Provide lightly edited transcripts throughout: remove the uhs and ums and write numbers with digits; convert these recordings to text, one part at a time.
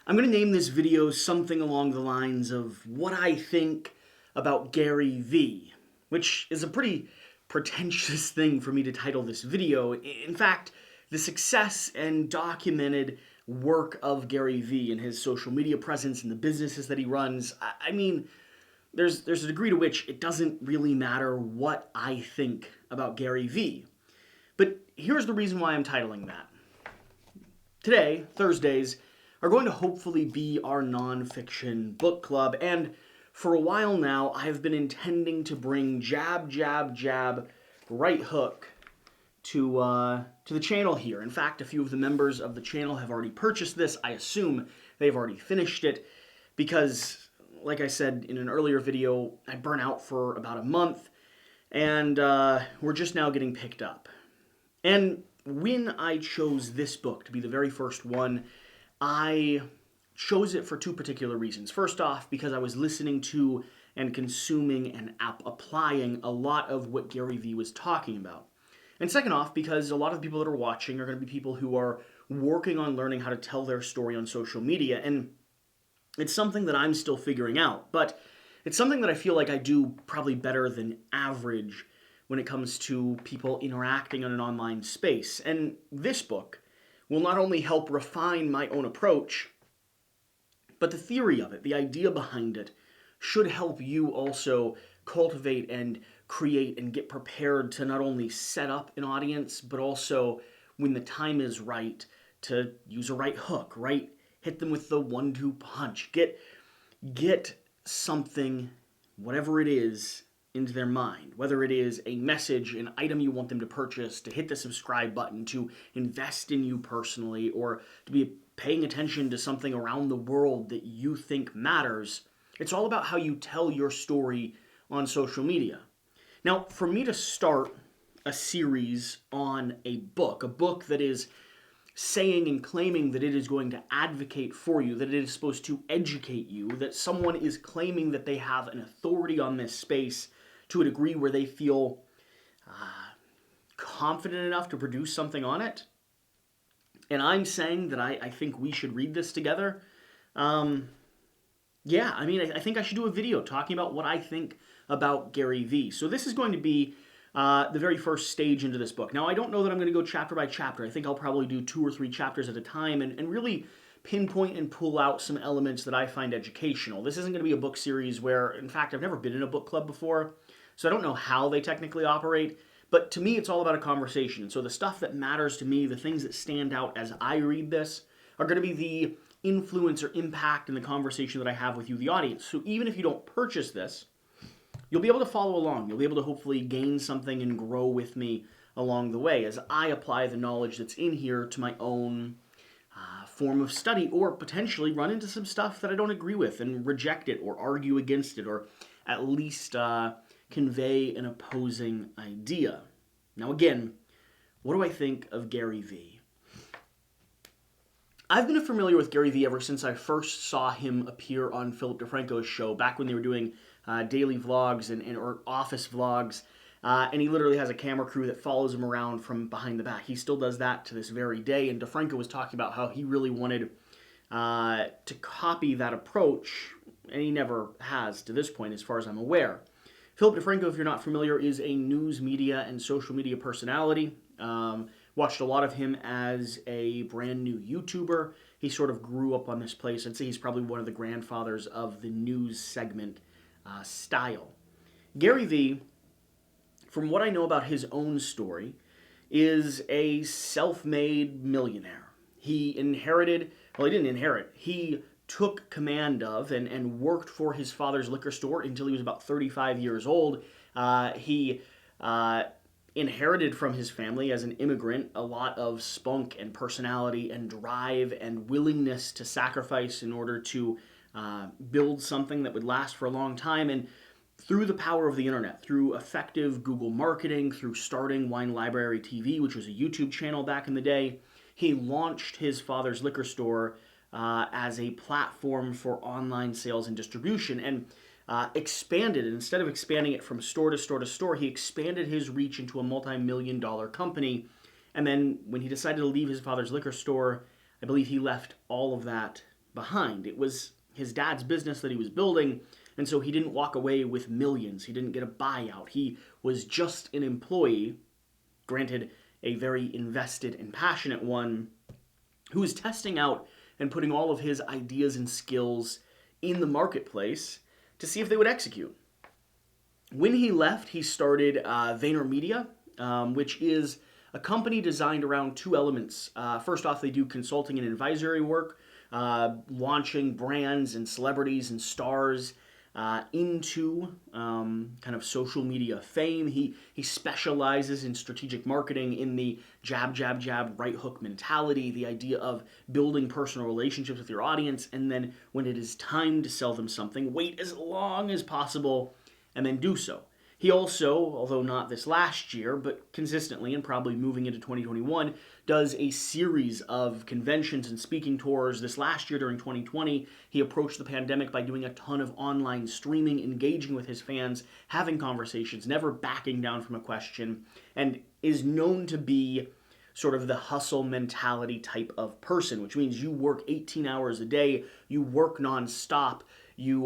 I'm going to name this video something along the lines of what I think about Gary V, which is a pretty pretentious thing for me to title this video. In fact, the success and documented work of Gary V and his social media presence and the businesses that he runs, I mean, there's a degree to which it doesn't really matter what I think about Gary V. But here's the reason why I'm titling that. Today, Thursdays, are going to hopefully be our nonfiction book club, and for a while now, I have been intending to bring jab, jab, jab, right hook to the channel here. In fact, a few of the members of the channel have already purchased this. I assume they've already finished it because, like I said in an earlier video, I burnt out for about a month, and we're just now getting picked up. And when I chose this book to be the very first one, I chose it for two particular reasons. First off, because I was listening to and consuming and applying a lot of what Gary Vee was talking about. And second off, because a lot of the people that are watching are going to be people who are working on learning how to tell their story on social media, and it's something that I'm still figuring out, but it's something that I feel like I do probably better than average when it comes to people interacting in an online space. And this book will not only help refine my own approach, but the theory of it, the idea behind it, should help you also cultivate and create and get prepared to not only set up an audience, but also, when the time is right, to use a right hook, right? Hit them with the 1-2 punch. Get something, whatever it is, into their mind, whether it is a message, an item you want them to purchase, to hit the subscribe button, to invest in you personally, or to be paying attention to something around the world that you think matters. It's all about how you tell your story on social media. Now, for me to start a series on a book that is saying and claiming that it is going to advocate for you, that it is supposed to educate you, that someone is claiming that they have an authority on this space to a degree where they feel confident enough to produce something on it, and I'm saying that I think we should read this together, yeah, I mean, I think I should do a video talking about what I think about Gary Vee. So this is going to be the very first stage into this book. Now, I don't know that I'm going to go chapter by chapter. I think I'll probably do 2 or 3 chapters at a time and really pinpoint and pull out some elements that I find educational. This isn't going to be a book series where, in fact, I've never been in a book club before, so I don't know how they technically operate, but to me, it's all about a conversation. And so the stuff that matters to me, the things that stand out as I read this, are going to be the influence or impact in the conversation that I have with you, the audience. So even if you don't purchase this, you'll be able to follow along. You'll be able to hopefully gain something and grow with me along the way as I apply the knowledge that's in here to my own form of study, or potentially run into some stuff that I don't agree with and reject it or argue against it, or at least convey an opposing idea. Now again, what do I think of Gary Vee? I've been familiar with Gary Vee ever since I first saw him appear on Philip DeFranco's show, back when they were doing daily vlogs or office vlogs, and he literally has a camera crew that follows him around from behind the back. He still does that to this very day, and DeFranco was talking about how he really wanted to copy that approach, and he never has to this point, as far as I'm aware. Philip DeFranco, if you're not familiar, is a news media and social media personality. Watched a lot of him as a brand new YouTuber. He sort of grew up on this place. I'd say he's probably one of the grandfathers of the news segment style. Gary Vee, from what I know about his own story, is a self-made millionaire. He didn't inherit. He took command of and worked for his father's liquor store until he was about 35 years old. He inherited from his family as an immigrant a lot of spunk and personality and drive and willingness to sacrifice in order to build something that would last for a long time. And through the power of the internet, through effective Google marketing, through starting Wine Library TV, which was a YouTube channel back in the day, he launched his father's liquor store as a platform for online sales and distribution, and expanded it. Instead of expanding it from store to store to store, he expanded his reach into a multi-million-dollar company. And then when he decided to leave his father's liquor store, I believe he left all of that behind. It was his dad's business that he was building, and so he didn't walk away with millions. He didn't get a buyout. He was just an employee, granted a very invested and passionate one, who was testing out and putting all of his ideas and skills in the marketplace to see if they would execute. When he left, he started VaynerMedia, which is a company designed around two elements. First off, they do consulting and advisory work, launching brands and celebrities and stars into kind of social media fame. He specializes in strategic marketing, in the jab, jab, jab, right hook mentality, the idea of building personal relationships with your audience, and then when it is time to sell them something, wait as long as possible and then do so. He also, although not this last year, but consistently and probably moving into 2021, does a series of conventions and speaking tours. This last year during 2020, he approached the pandemic by doing a ton of online streaming, engaging with his fans, having conversations, never backing down from a question, and is known to be sort of the hustle mentality type of person, which means you work 18 hours a day, you work nonstop, you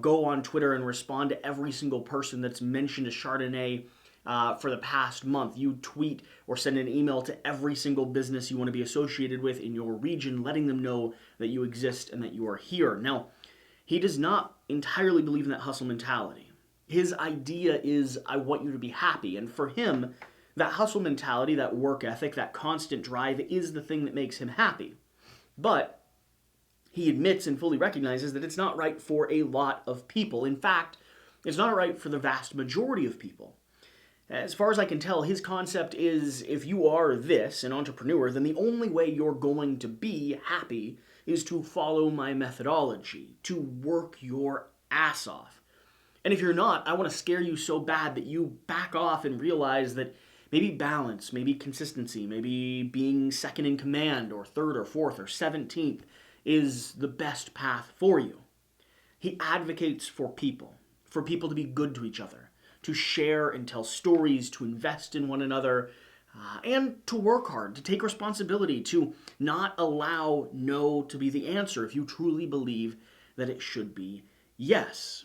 go on Twitter and respond to every single person that's mentioned a Chardonnay for the past month. You tweet or send an email to every single business you want to be associated with in your region, letting them know that you exist and that you are here. Now, he does not entirely believe in that hustle mentality. His idea is, I want you to be happy. And for him, that hustle mentality, that work ethic, that constant drive is the thing that makes him happy. But he admits and fully recognizes that it's not right for a lot of people. In fact, it's not right for the vast majority of people. As far as I can tell, his concept is, if you are this, an entrepreneur, then the only way you're going to be happy is to follow my methodology, to work your ass off. And if you're not, I want to scare you so bad that you back off and realize that maybe balance, maybe consistency, maybe being second in command or third or fourth or 17th is the best path for you. He advocates for people to be good to each other, to share and tell stories, to invest in one another, and to work hard, to take responsibility, to not allow no to be the answer if you truly believe that it should be yes.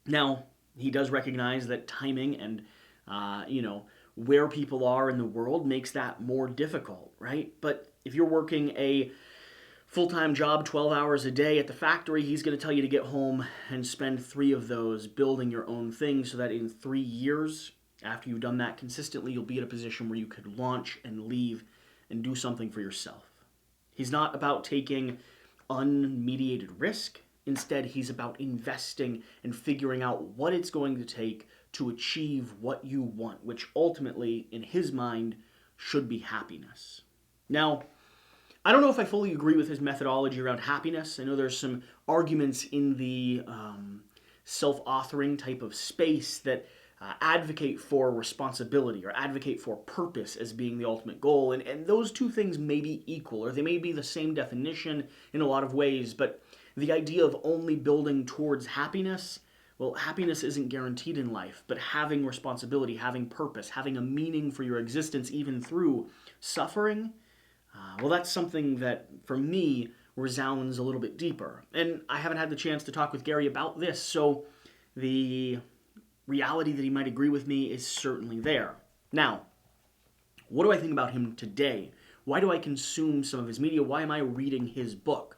Now, he does recognize that timing and, where people are in the world makes that more difficult, right? But if you're working a full-time job, 12 hours a day at the factory, he's going to tell you to get home and spend 3 of those building your own thing so that in 3 years, after you've done that consistently, you'll be in a position where you could launch and leave and do something for yourself. He's not about taking unmediated risk. Instead, he's about investing and figuring out what it's going to take to achieve what you want, which ultimately, in his mind, should be happiness. Now, I don't know if I fully agree with his methodology around happiness. I know there's some arguments in the self-authoring type of space that advocate for responsibility or advocate for purpose as being the ultimate goal. And those two things may be equal, or they may be the same definition in a lot of ways, but the idea of only building towards happiness, well, happiness isn't guaranteed in life, but having responsibility, having purpose, having a meaning for your existence even through suffering, well, that's something that, for me, resounds a little bit deeper. And I haven't had the chance to talk with Gary about this, so the reality that he might agree with me is certainly there. Now, what do I think about him today? Why do I consume some of his media? Why am I reading his book?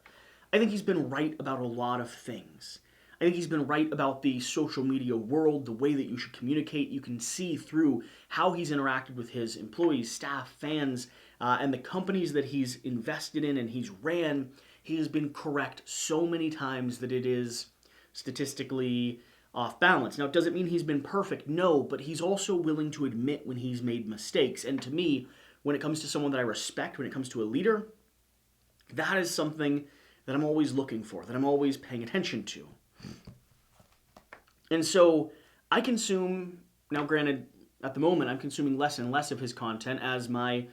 I think he's been right about a lot of things. I think he's been right about the social media world, the way that you should communicate. You can see through how he's interacted with his employees, staff, fans, and the companies that he's invested in and he's ran. He has been correct so many times that it is statistically off balance. Now, does it mean he's been perfect? No, but he's also willing to admit when he's made mistakes. And to me, when it comes to someone that I respect, when it comes to a leader, that is something that I'm always looking for, that I'm always paying attention to. And so I consume, now granted, at the moment, I'm consuming less and less of his content as my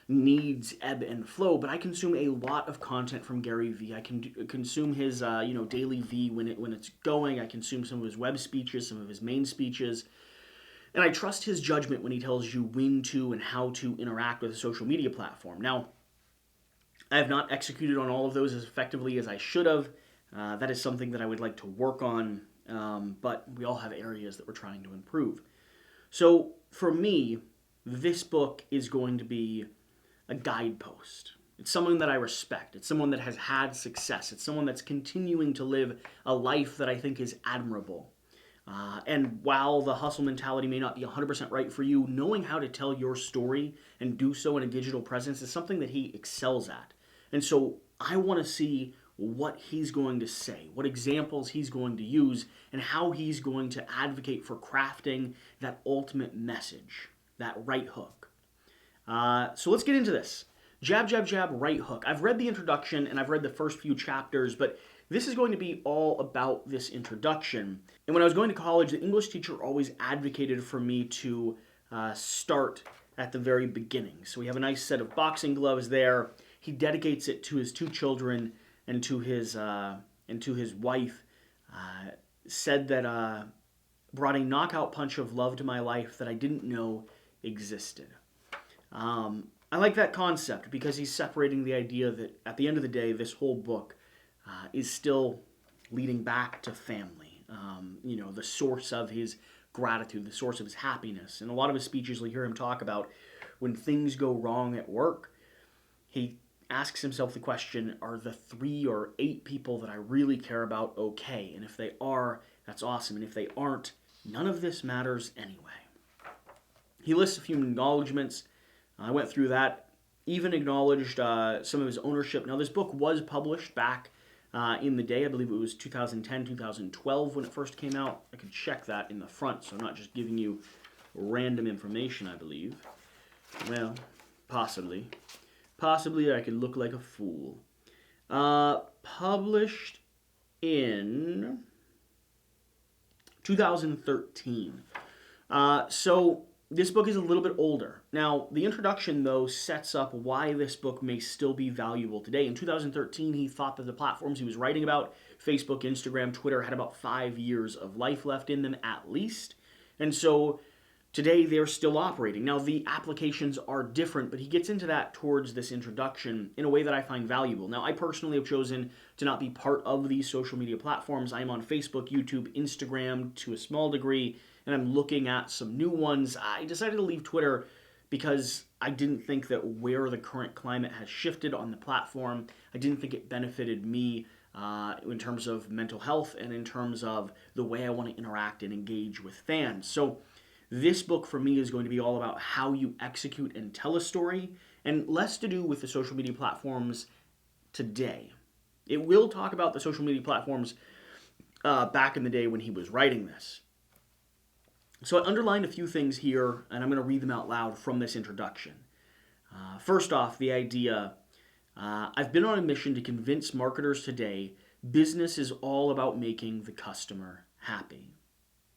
needs ebb and flow, but I consume a lot of content from Gary Vee. I can consume his, daily V when it's going. I consume some of his web speeches, some of his main speeches, and I trust his judgment when he tells you when to and how to interact with a social media platform. Now, I have not executed on all of those as effectively as I should have. That is something that I would like to work on, but we all have areas that we're trying to improve. So for me, this book is going to be a guidepost. It's someone that I respect. It's someone that has had success. It's someone that's continuing to live a life that I think is admirable. And while the hustle mentality may not be 100% right for you, knowing how to tell your story and do so in a digital presence is something that he excels at. And so I want to see what he's going to say, what examples he's going to use, and how he's going to advocate for crafting that ultimate message, that right hook. So let's get into this. Jab, jab, jab, right hook. I've read the introduction and I've read the first few chapters, but this is going to be all about this introduction. And when I was going to college, the English teacher always advocated for me to start at the very beginning. So we have a nice set of boxing gloves there. He dedicates it to his 2 children and to his wife. Said that brought a knockout punch of love to my life that I didn't know existed. I like that concept because he's separating the idea that at the end of the day, this whole book is still leading back to family. The source of his gratitude, the source of his happiness. And a lot of his speeches, you'll hear him talk about when things go wrong at work, he asks himself the question, are the 3 or 8 people that I really care about okay? And if they are, that's awesome. And if they aren't, none of this matters anyway. He lists a few acknowledgments. I went through that, even acknowledged some of his ownership. Now, this book was published back in the day. I believe it was 2010, 2012 when it first came out. I could check that in the front, so I'm not just giving you random information, I believe. Well, possibly. Possibly I could look like a fool. Published in 2013. So this book is a little bit older. Now, the introduction, though, sets up why this book may still be valuable today. In 2013, he thought that the platforms he was writing about, Facebook, Instagram, Twitter, had about 5 years of life left in them at least. And so today, they're still operating. Now, the applications are different, but he gets into that towards this introduction in a way that I find valuable. Now, I personally have chosen to not be part of these social media platforms. I'm on Facebook, YouTube, Instagram to a small degree, and I'm looking at some new ones. I decided to leave Twitter because I didn't think that where the current climate has shifted on the platform, I didn't think it benefited me in terms of mental health and in terms of the way I want to interact and engage with fans. So this book for me is going to be all about how you execute and tell a story, and less to do with the social media platforms today. It will talk about the social media platforms back in the day when he was writing this. So I underlined a few things here, and I'm going to read them out loud from this introduction. First off, the idea, I've been on a mission to convince marketers today business is all about making the customer happy.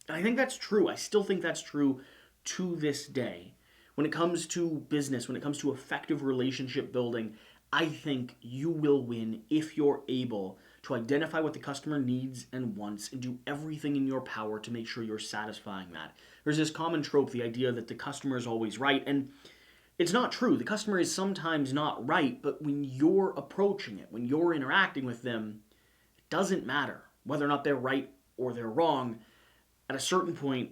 And I think that's true. I still think that's true to this day. When it comes to business, when it comes to effective relationship building, I think you will win if you're able to identify what the customer needs and wants and do everything in your power to make sure you're satisfying that. There's this common trope, the idea that the customer is always right, and it's not true. The customer is sometimes not right, but when you're approaching it, when you're interacting with them, it doesn't matter whether or not they're right or they're wrong. At a certain point,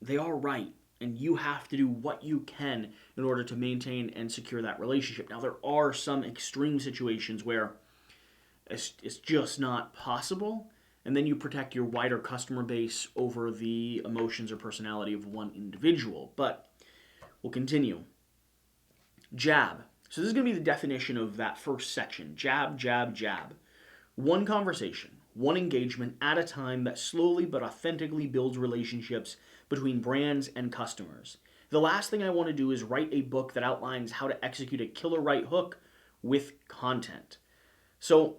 they are right, and you have to do what you can in order to maintain and secure that relationship. Now, there are some extreme situations where it's just not possible, and then you protect your wider customer base over the emotions or personality of one individual. But we'll continue. Jab. So this is going to be the definition of that first section. Jab, jab, jab. One conversation, one engagement at a time that slowly but authentically builds relationships between brands and customers. The last thing I want to do is write a book that outlines how to execute a killer right hook with content. So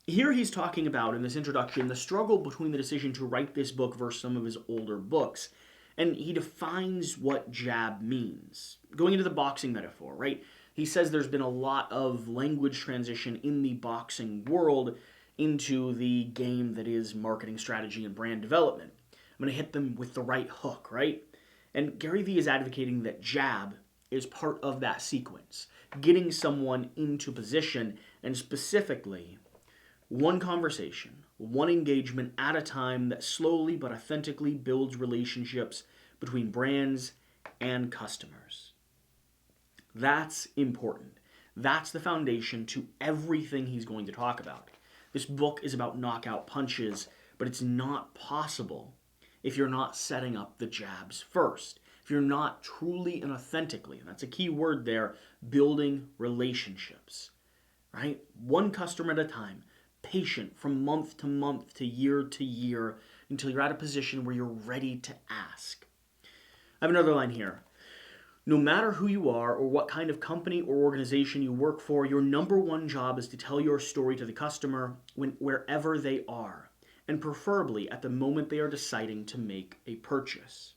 here he's talking about, in this introduction, the struggle between the decision to write this book versus some of his older books. And he defines what jab means. Going into the boxing metaphor, right? He says there's been a lot of language transition in the boxing world into the game that is marketing strategy and brand development. I'm going to hit them with the right hook, right? And Gary Vee is advocating that jab is part of that sequence, getting someone into position and specifically, one conversation, one engagement at a time that slowly but authentically builds relationships between brands and customers. That's important. That's the foundation to everything he's going to talk about. This book is about knockout punches, but it's not possible if you're not setting up the jabs first. If you're not truly and authentically, and that's a key word there, building relationships, right? One customer at a time, patient from month to year, until you're at a position where you're ready to ask. I have another line here. No matter who you are or what kind of company or organization you work for, your number one job is to tell your story to the customer wherever they are, and preferably at the moment they are deciding to make a purchase.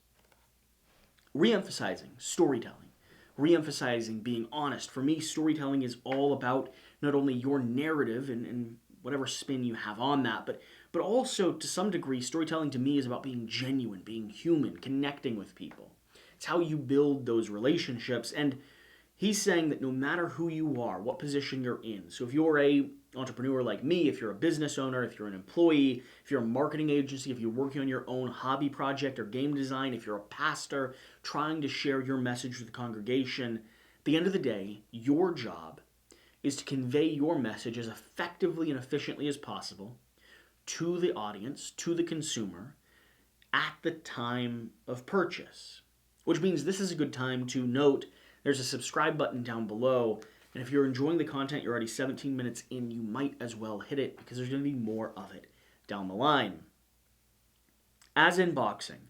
Re-emphasizing storytelling, re-emphasizing being honest. For me, storytelling is all about not only your narrative and whatever spin you have on that, but also to some degree, storytelling to me is about being genuine, being human, connecting with people. It's how you build those relationships. And he's saying that no matter who you are, what position you're in, so if you're a entrepreneur like me, if you're a business owner, if you're an employee, if you're a marketing agency, if you're working on your own hobby project or game design, if you're a pastor trying to share your message with the congregation, at the end of the day, your job is to convey your message as effectively and efficiently as possible to the audience, to the consumer, at the time of purchase. Which means this is a good time to note there's a subscribe button down below, and if you're enjoying the content, you're already 17 minutes in, you might as well hit it because there's going to be more of it down the line. As in boxing,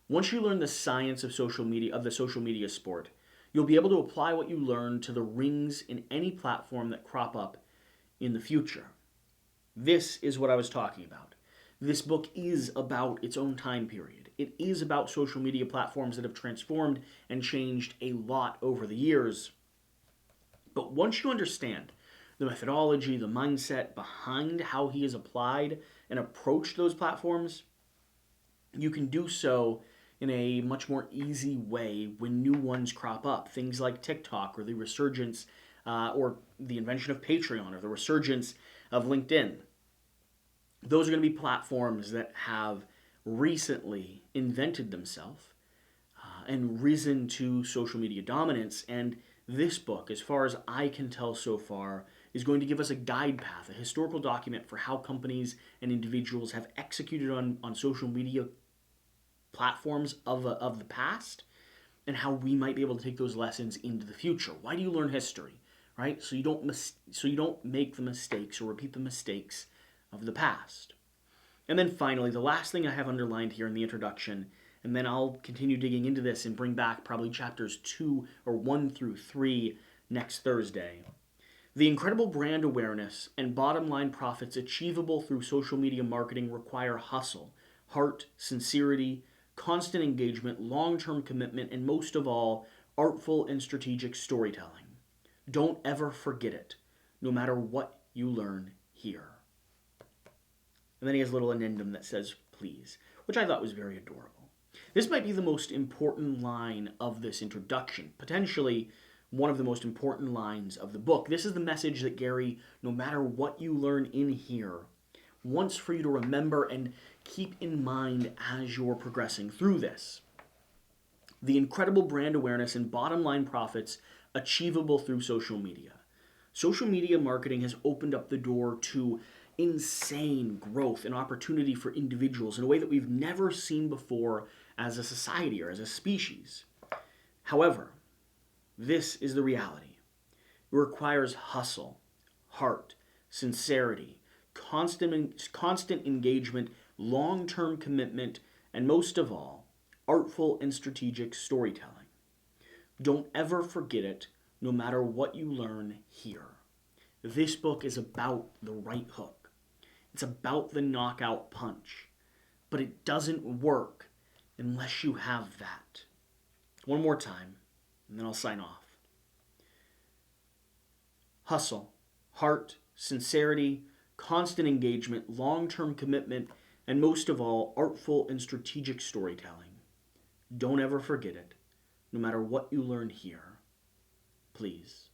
once you learn the science of the social media sport, you'll be able to apply what you learn to the rings in any platform that crop up in the future. This is what I was talking about. This book is about its own time period. It is about social media platforms that have transformed and changed a lot over the years. But once you understand the methodology, the mindset behind how he has applied and approached those platforms, you can do so in a much more easy way when new ones crop up. Things like TikTok or the resurgence or the invention of Patreon or the resurgence of LinkedIn. Those are going to be platforms that have recently invented themselves and risen to social media dominance. And this book, as far as I can tell so far, is going to give us a guide path, a historical document for how companies and individuals have executed on social media platforms of the past and how we might be able to take those lessons into the future. Why do you learn history, right? So you don't make the mistakes or repeat the mistakes of the past. And then finally, the last thing I have underlined here in the introduction, and then I'll continue digging into this and bring back probably chapters 1 through 3 next Thursday. The incredible brand awareness and bottom line profits achievable through social media marketing require hustle, heart, sincerity, constant engagement, long-term commitment, and most of all, artful and strategic storytelling. Don't ever forget it, no matter what you learn here. And then he has a little addendum that says, please, which I thought was very adorable. This might be the most important line of this introduction, potentially one of the most important lines of the book. This is the message that Gary, no matter what you learn in here, wants for you to remember and keep in mind as you're progressing through this. The incredible brand awareness and bottom line profits achievable through social media. Social media marketing has opened up the door to insane growth and opportunity for individuals in a way that we've never seen before as a society or as a species. However, this is the reality. It requires hustle, heart, sincerity, constant engagement, long-term commitment, and most of all, artful and strategic storytelling. Don't ever forget it, no matter what you learn here. This book is about the right hook. It's about the knockout punch. But it doesn't work unless you have that. One more time, and then I'll sign off. Hustle, heart, sincerity, constant engagement, long-term commitment, and most of all, artful and strategic storytelling. Don't ever forget it, no matter what you learn here. Please.